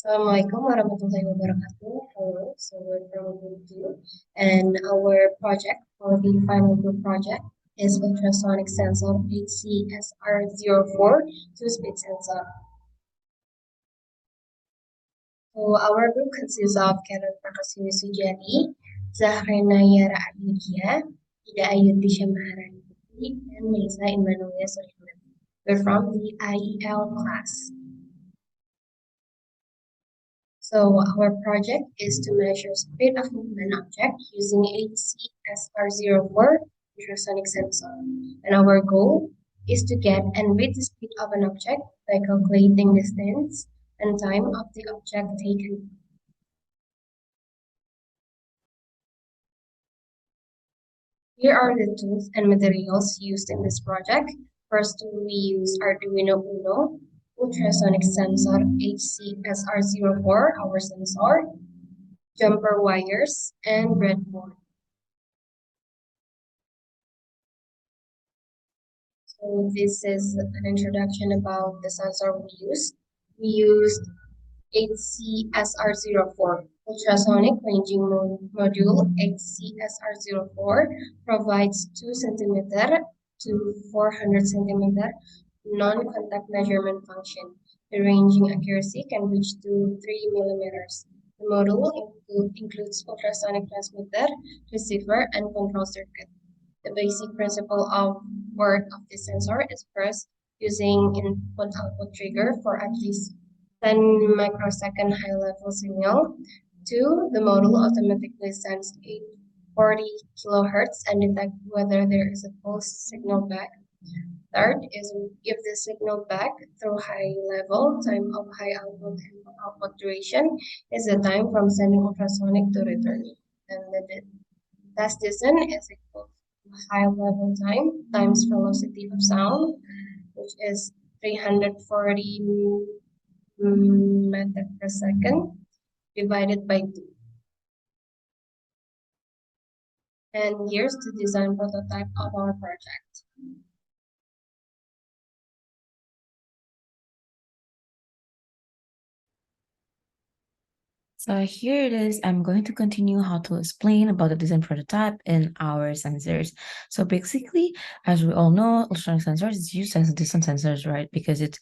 Assalamualaikum warahmatullahi wabarakatuh. Hello, so we're from Group 2, and our project for the final group project is ultrasonic sensor HC-SR04 two-speed sensor. So our group consists of Karen Prakasini Sujati, Zahrina Yara Ayudhya, Ida Ayudhisha Maharani Putri, and Melissa Immanuel Suleiman. We're from the IEL class. So our project is to measure speed of movement object using HC-SR04 ultrasonic sensor. And our goal is to get and read the speed of an object by calculating distance and time of the object taken. Here are the tools and materials used in this project. First, we use Arduino Uno, ultrasonic sensor HC-SR04, our sensor, jumper wires, and breadboard. So this is an introduction about the sensor we used. We used HC-SR04 ultrasonic ranging module. HC-SR04 provides 2 centimeter to 400 centimeter non-contact measurement function. The ranging accuracy can reach to 3 millimeters. The module includes ultrasonic transmitter, receiver, and control circuit. The basic principle of work of this sensor is first using input-output trigger for at least 10 microsecond high-level signal. Two, the module automatically sends 840 kilohertz and detect whether there is a pulse signal back. Third is if the signal back through high level, time of high output and output duration is the time from sending ultrasonic to returning. And the test distance is equal high level time times velocity of sound, which is 340 meter per second divided by 2. And here's the design prototype of our project. So here it is. I'm going to continue how to explain about the design prototype in our sensors. So basically, as we all know, ultrasonic sensors is used as distance sensors, right? Because it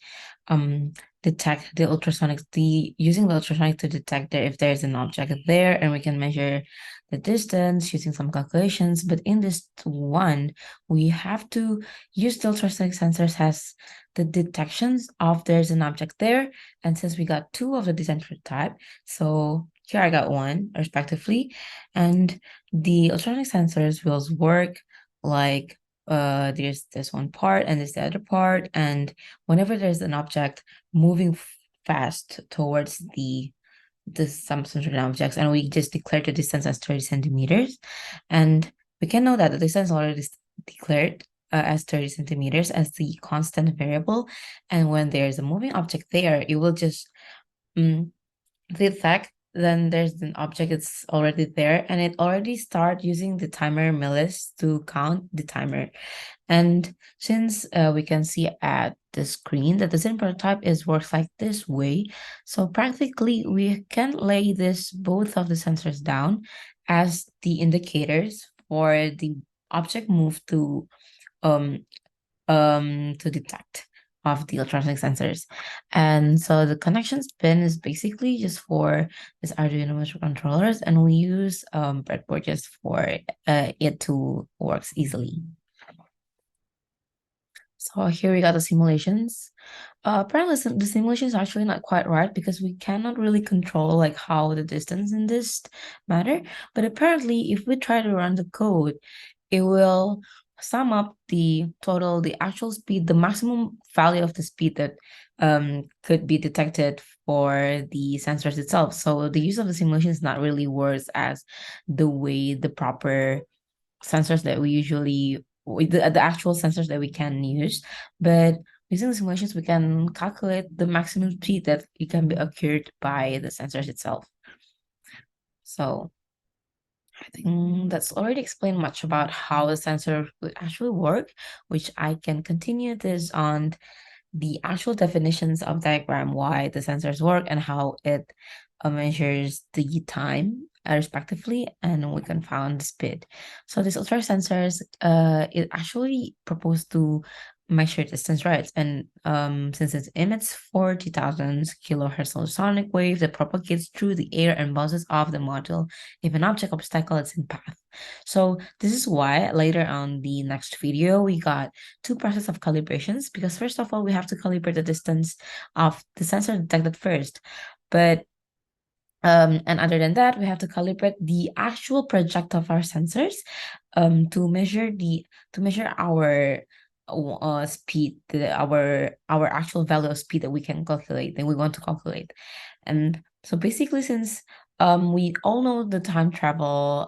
detect the ultrasonic, using the ultrasonic to detect if there's an object there, and we can measure the distance using some calculations. But in this one, we have to use the ultrasonic sensors as the detections of there's an object there. And since we got 2 of the design prototype, so here I got 1 respectively, and the ultrasonic sensors will work like there's this one part and there's the other part, and whenever there's an object moving fast towards some certain objects, and we just declare the distance as 30 centimeters, and we can know that the distance already declared as 30 centimeters as the constant variable, and when there's a moving object there, it will just detect then there's an object it's already there, and it already start using the timer millis to count the timer. And since we can see at the screen that the design prototype works like this way, so practically we can lay both of the sensors down as the indicators for the object move to detect of the ultrasonic sensors. And so the connection pin is basically just for this Arduino microcontrollers, and we use breadboard just for it to works easily. So here we got the simulations. Apparently the simulation is actually not quite right because we cannot really control like how the distance in this matter. But apparently if we try to run the code, it will sum up the actual speed, the maximum value of the speed that could be detected for the sensors itself. So the use of the simulation is not really works as the way the proper sensors that we usually the actual sensors that we can use, but using the simulations we can calculate the maximum speed that it can be occurred by the sensors itself. So I think that's already explained much about how the sensor would actually work, which I can continue this on the actual definitions of diagram, why the sensors work and how it measures the time respectively, and we can find the speed. So these ultra sensors, it actually proposed to measure distance, right? And since it emits 40,000 kilohertz ultrasonic wave that propagates through the air and bounces off the module if an object obstacle is in path. So this is why later on the next video we got two process of calibrations, because first of all we have to calibrate the distance of the sensor detected first, but and other than that, we have to calibrate the actual project of our sensors to measure our speed, our actual value of speed that we can calculate, that we want to calculate. And so basically, since we all know the time travel,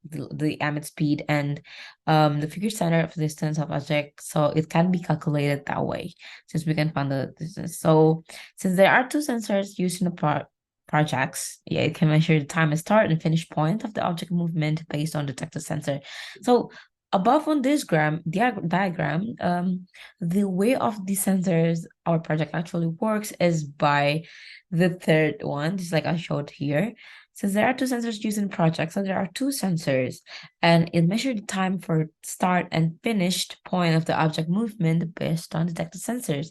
the ambient speed, and the figure center of distance of object, so it can be calculated that way since we can find the distance. So since there are two sensors used in the projects, yeah, it can measure the time and start and finish point of the object movement based on detected sensor. So above on this diagram, the way of the sensors our project actually works is by the third one, just like I showed here. Since there are two sensors used in projects, so there are two sensors, and it measures the time for start and finished point of the object movement based on detected sensors.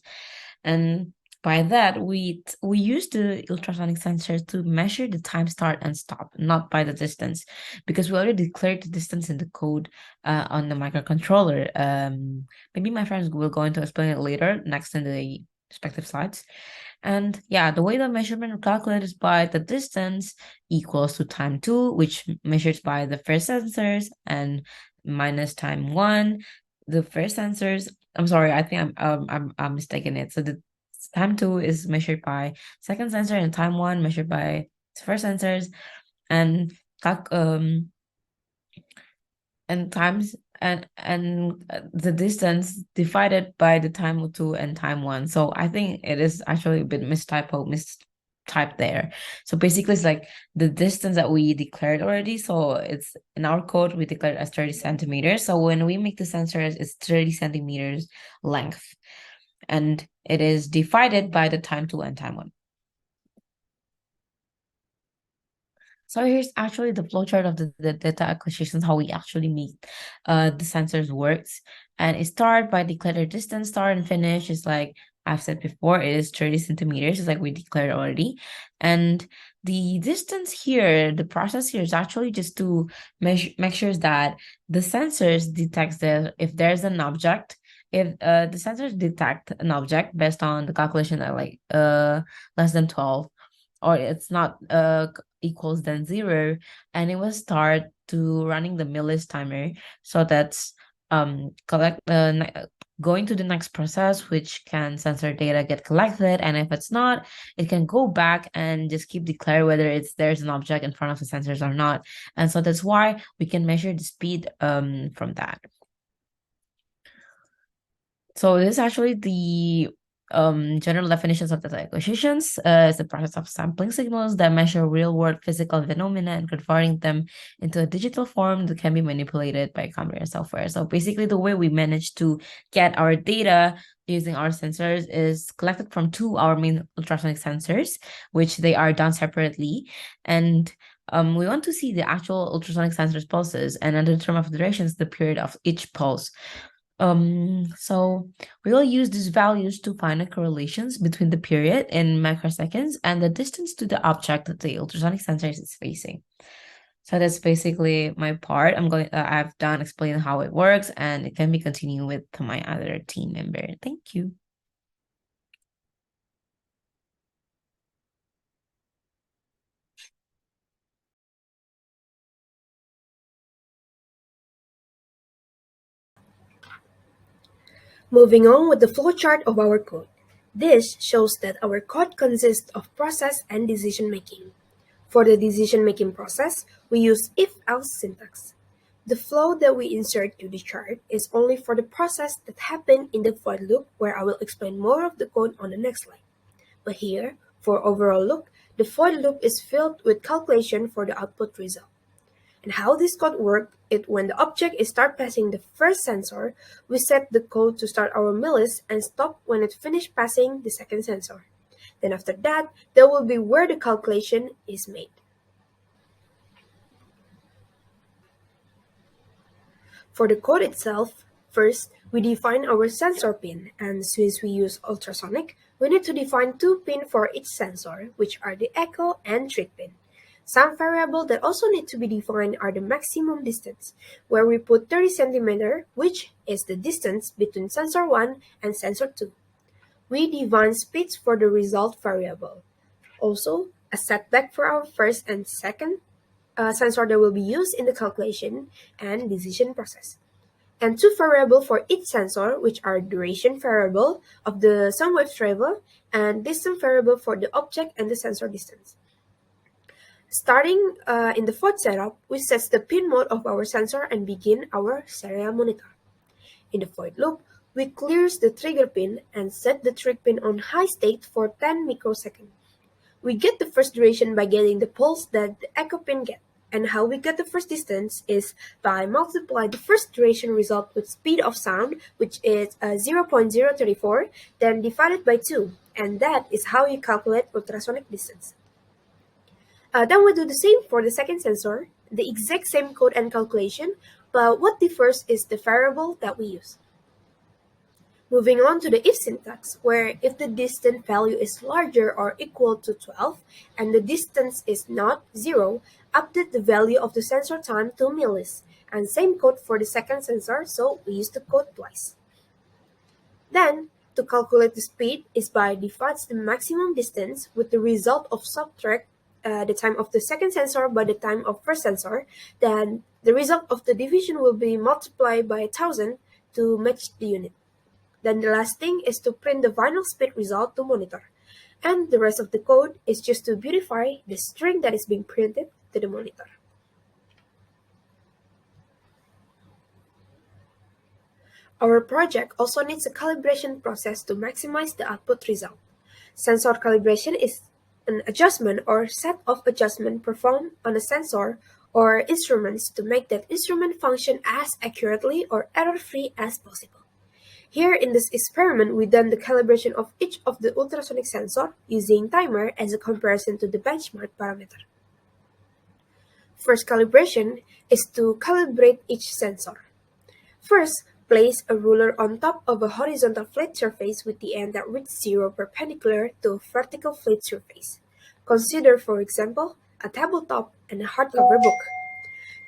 And by that, we use the ultrasonic sensors to measure the time start and stop, not by the distance, because we already declared the distance in the code on the microcontroller. Maybe my friends will go into explain it later, next in the respective slides. And yeah, the way the measurement is calculated is by the distance equals to time 2, which measures by the first sensors, and minus time 1, the first sensors. I'm sorry, I think I'm mistaken it. So the time 2 is measured by second sensor, and time 1 measured by first sensors, and times and the distance divided by the time 2 and time 1. So I think it is actually a bit mistyped there. So basically it's like the distance that we declared already. So it's in our code we declared as 30 centimeters. So when we make the sensors, it's 30 centimeters length, and it is divided by the time 2 and time 1. So here's actually the flowchart of the data acquisitions, how we actually make the sensors works. And it start by declared distance, start and finish is like I've said before, it is 30 centimeters, it's like we declared already. And the distance here, the process here is actually just to make sure that the sensors detects that if there's an object, if the sensors detect an object based on the calculation that like less than 12, or it's not equals than 0, and it will start to running the millis timer. So that's going to the next process, which can sensor data get collected, and if it's not, it can go back and just keep declare whether there's an object in front of the sensors or not. And so that's why we can measure the speed from that. So this is actually the general definitions of data acquisitions. Is the process of sampling signals that measure real-world physical phenomena and converting them into a digital form that can be manipulated by computer software. So basically, the way we manage to get our data using our sensors is collected from our main ultrasonic sensors, which they are done separately, and we want to see the actual ultrasonic sensors pulses, and under the term of durations, the period of each pulse. So we will use these values to find the correlations between the period in microseconds and the distance to the object that the ultrasonic sensor is facing. So that's basically my part. I've done explaining how it works, and it can be continued with my other team member. Thank you. Moving on with the flowchart of our code. This shows that our code consists of process and decision making. For the decision making process, we use if-else syntax. The flow that we insert to the chart is only for the process that happened in the for loop, where I will explain more of the code on the next slide. But here, for overall look, the for loop is filled with calculation for the output result. And how this code works it when the object is start passing the first sensor, we set the code to start our millis and stop when it finished passing the second sensor. Then after that, there will be where the calculation is made. For the code itself, first, we define our sensor pin, and since we use ultrasonic, we need to define two pins for each sensor, which are the echo and treat pin. Some variables that also need to be defined are the maximum distance, where we put 30 cm, which is the distance between sensor 1 and sensor 2. We define speeds for the result variable. Also, a setback for our first and second sensor that will be used in the calculation and decision process. And two variables for each sensor, which are duration variable of the sound wave travel and distance variable for the object and the sensor distance. Starting in the fourth setup, we set the pin mode of our sensor and begin our serial monitor. In the void loop, we clear the trigger pin and set the trigger pin on high state for 10 microseconds. We get the first duration by getting the pulse that the echo pin gets. And how we get the first distance is by multiply the first duration result with speed of sound, which is 0.034, then divided by 2. And that is how you calculate ultrasonic distance. Then we do the same for the second sensor, the exact same code and calculation, but what differs is the variable that we use. Moving on to the if syntax, where if the distance value is larger or equal to 12 and the distance is not 0, update the value of the sensor time to millis, and same code for the second sensor, so we use the code twice. Then, to calculate the speed is by divides the maximum distance with the result of subtract the time of the second sensor by the time of first sensor, then the result of the division will be multiplied by 1000 to match the unit. Then the last thing is to print the final speed result to monitor. And the rest of the code is just to beautify the string that is being printed to the monitor. Our project also needs a calibration process to maximize the output result. Sensor calibration is an adjustment or set of adjustments performed on a sensor or instruments to make that instrument function as accurately or error-free as possible. Here in this experiment, we done the calibration of each of the ultrasonic sensor using timer as a comparison to the benchmark parameter. First calibration is to calibrate each sensor. First, place a ruler on top of a horizontal flat surface with the end that reaches 0 perpendicular to a vertical flat surface. Consider, for example, a tabletop and a hardcover book.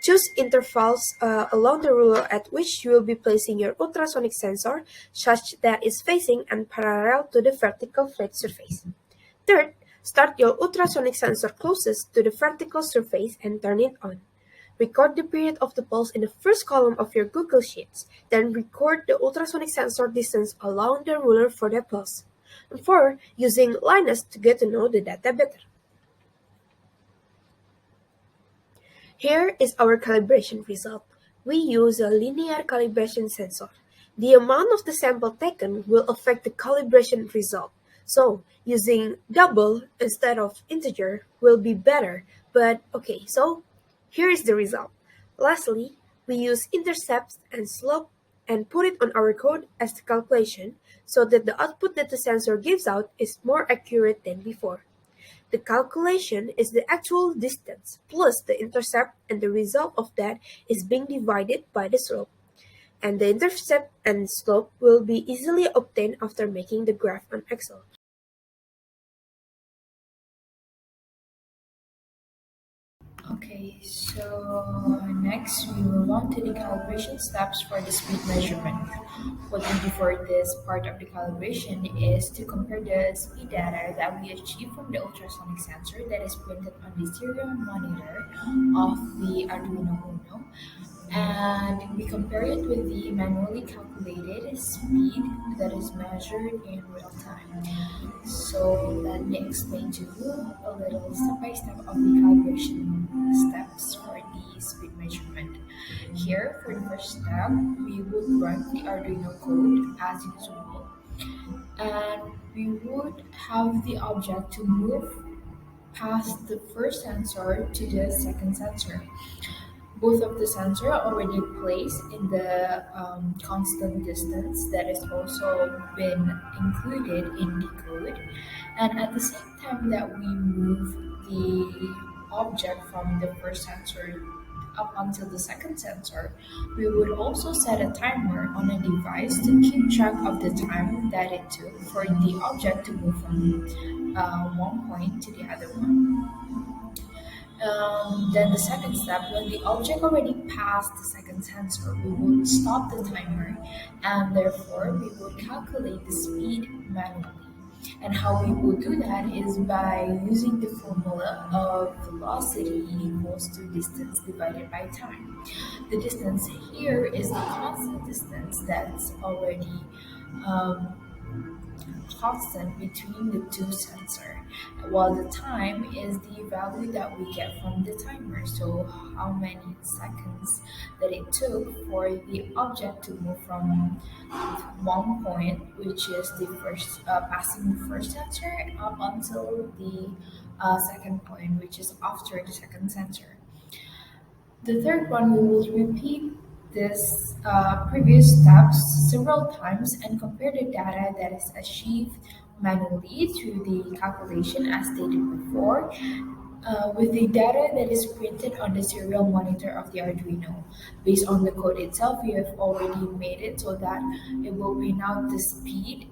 Choose intervals along the ruler at which you will be placing your ultrasonic sensor such that it's facing and parallel to the vertical flat surface. Third, start your ultrasonic sensor closest to the vertical surface and turn it on. Record the period of the pulse in the first column of your Google Sheets, then record the ultrasonic sensor distance along the ruler for the pulse. And 4. Using Linus to get to know the data better. Here is our calibration result. We use a linear calibration sensor. The amount of the sample taken will affect the calibration result. So, using double instead of integer will be better. But okay, so here is the result. Lastly, we use intercepts and slope and put it on our code as the calculation so that the output that the sensor gives out is more accurate than before. The calculation is the actual distance plus the intercept, and the result of that is being divided by the slope. And the intercept and slope will be easily obtained after making the graph on Excel. Okay, so next we move on to the calibration steps for the speed measurement. What we do for this part of the calibration is to compare the speed data that we achieve from the ultrasonic sensor that is printed on the serial monitor of the Arduino Uno, and we compare it with the manually calculated speed that is measured in real time. So let me explain to you a little step by step of the calibration steps for the speed measurement. Here, for the first step, we would run the Arduino code as usual, and we would have the object to move past the first sensor to the second sensor. both of the sensor are already placed in the constant distance that is also been included in the code. And at the same time that we move the object from the first sensor up until the second sensor, we would also set a timer on a device to keep track of the time that it took for the object to move from one point to the other one. Then the second step, when the object already passed the second sensor, we would stop the timer and therefore we would calculate the speed manually. And how we will do that is by using the formula of velocity equals to distance divided by time. The distance here is the constant distance that's already um, constant between the two sensors, while the time is the value that we get from the timer. So how many seconds that it took for the object to move from one point, which is the first passing the first sensor, up until the second point, which is after the second sensor. The third one, we will repeat this previous steps several times and compare the data that is achieved manually through the calculation as stated before with the data that is printed on the serial monitor of the Arduino. Based on the code itself, we have already made it so that it will print out the speed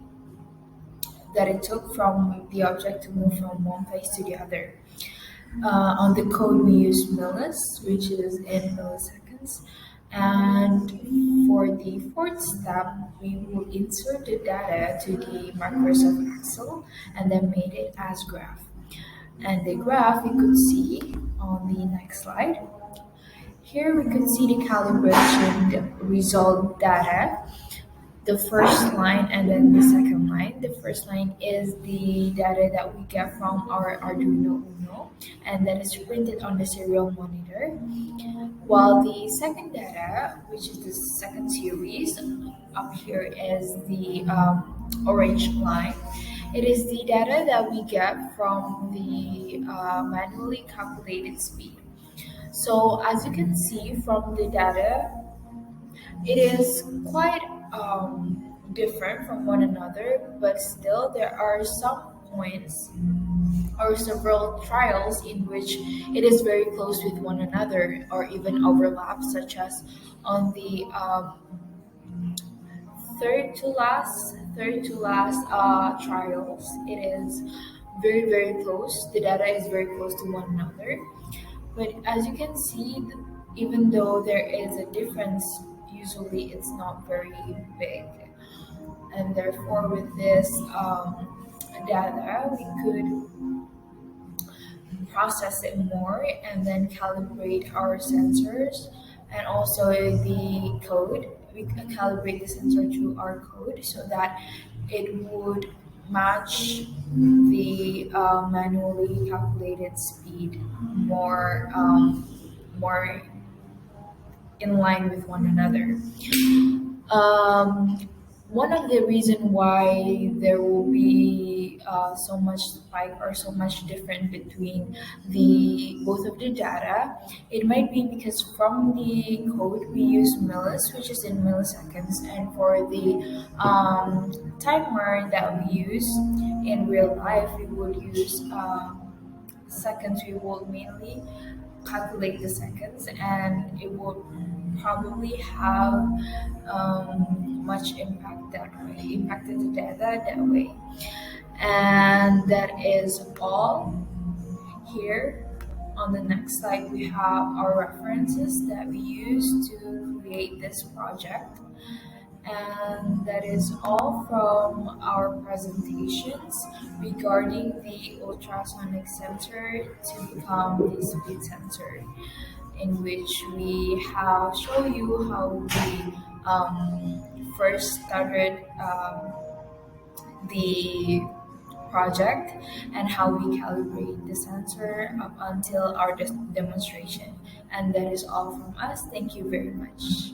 that it took from the object to move from one place to the other. On the code, we use millis, which is in milliseconds. And for the fourth step, we will insert the data to the Microsoft Excel and then made it as graph. And the graph we could see on the next slide. Here we could see the calibration result data, the first line and then the second line. The first line is the data that we get from our Arduino Uno and that is printed on the serial monitor. While the second data, which is the second series, up here is the orange line. It is the data that we get from the manually calculated speed. So as you can see from the data, it is quite different from one another, but still there are some points or several trials in which it is very close with one another or even overlap, such as on the third to last trials. It is very close. The data is very close to one another. But as you can see, even though there is a difference, usually it's not very big. And therefore, with this data, we could process it more and then calibrate our sensors and also the code. We can calibrate the sensor through our code so that it would match the manually calculated speed more in line with one another. One of the reason why there will be so much spike or so much difference between the both of the data, it might be because from the code we use millis, which is in milliseconds, and for the timer that we use in real life, we would use seconds. We will mainly calculate the seconds, and it will probably have much impact that way, impacted the data that way. And that is all. Here on the next slide, we have our references that we use to create this project. And that is all from our presentations regarding the ultrasonic sensor to become the speed sensor, in which we have show you how we first started the project and how we calibrate the sensor up until our demonstration. And that is all from us. Thank you very much.